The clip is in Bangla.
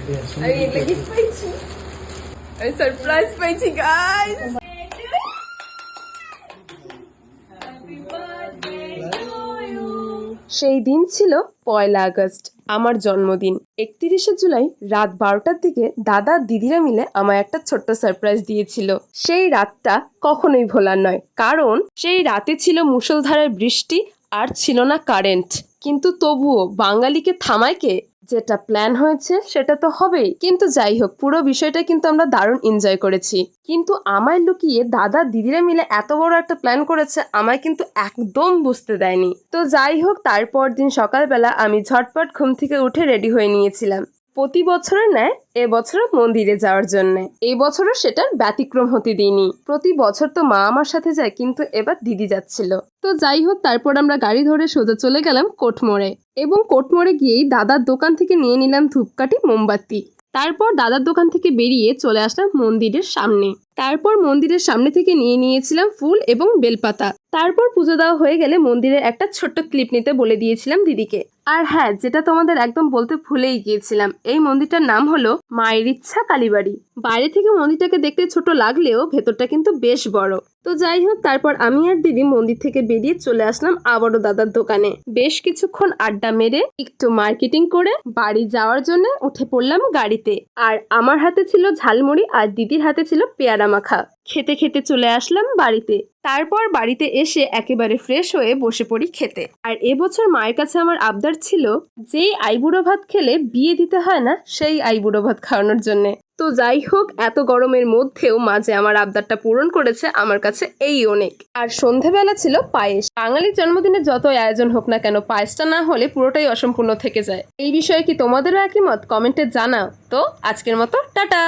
আমি এটা গিফট পাইছি, আমি সারপ্রাইজ পাইছি গাইস। সেই দিন ছিল 1 আগস্ট, আমার জন্মদিন। 31শে জুলাই রাত 12টার দিকে দাদা দিদিরা মিলে আমায় একটা ছোট্ট সারপ্রাইজ দিয়েছিল। সেই রাতটা কখনোই ভোলার নয়, কারণ সেই রাতে ছিল মুষলধারার বৃষ্টি আর ছিল না কারেন্ট। কিন্তু তবুও বাঙালিকে থামায় কে? যেটা প্ল্যান হয়েছে সেটা তো হবেই। কিন্তু যাই হোক, পুরো বিষয়টা কিন্তু আমরা দারুণ এনজয় করেছি। কিন্তু আমায় লুকিয়ে দাদা দিদিরা মিলে এত বড় একটা প্ল্যান করেছে, আমায় কিন্তু একদম বুঝতে দেয়নি। তো যাই হোক, তারপর দিন সকালবেলা আমি ঝটপট ঘুম থেকে উঠে রেডি হয়ে নিয়েছিলাম প্রতি বছরের ন্যায় এবছরও মন্দিরে যাওয়ার জন্য। এই বছরও সেটার ব্যতিক্রম হতে দিইনি। প্রতি বছর তো মা আমার সাথে যায়, কিন্তু এবার দিদি যাচ্ছিল। তো যাই হোক, তারপর আমরা গাড়ি ধরে সোজা চলে গেলাম কোটমোড়ে, এবং কোটমোড়ে গিয়েই দাদার দোকান থেকে নিয়ে নিলাম ধূপকাঠি, মোমবাতি। তারপর দাদার দোকান থেকে বেরিয়ে চলে আসলাম মন্দিরের সামনে। তারপর মন্দিরের সামনে থেকে নিয়ে নিয়েছিলাম ফুল এবং বেলপাতা। তারপর পুজো দেওয়া হয়ে গেলে মন্দিরের একটা ছোট্ট ক্লিপ নিতে বলে দিয়েছিলাম দিদিকে। আর হ্যাঁ, যেটা তোমাদের একদম বলতে ভুলেই গিয়েছিলাম, এই মন্দিরটার নাম হলো মায়ের ইচ্ছা কালীবাড়ি। বাইরে থেকে মন্দিরটাকে দেখতে ছোট লাগলেও ভেতরটা কিন্তু বেশ বড়। তো যাই হোক, তারপর আমি আর দিদি মন্দির থেকে বেরিয়ে চলে আসলাম আবারও দাদার দোকানে। বেশ কিছুক্ষণ আড্ডা মেরে একটু মার্কেটিং করে বাড়ি যাওয়ার জন্য উঠে পড়লাম গাড়িতে। আর আমার হাতে ছিল ঝালমুড়ি আর দিদির হাতে ছিল পেয়ারা মাখা। খেতে খেতে চলে আসলাম বাড়িতে। তারপর বাড়িতে এসে একেবারে ফ্রেশ হয়ে বসে পড়ি খেতে। আর এবছর মায়ের কাছে আমার আবদার ছিল, যেই আইবুড়ো ভাত খেলে বিয়ে দিতে হয় না, সেই আইবুড়ো ভাত খাওয়ানোর জন্যে। তো যাই হোক, এত গরমের মধ্যেও মাঝে আমার আবদারটা পূরণ করেছে, আমার কাছে এই অনেক। আর সন্ধেবেলা ছিল পায়েস। বাঙালির জন্মদিনে যতই আয়োজন হোক না কেন, পায়েসটা না হলে পুরোটাই অসম্পূর্ণ থেকে যায়। এই বিষয়ে কি তোমাদেরও একই মত? কমেন্টে জানাও। তো আজকের মতো টাটা।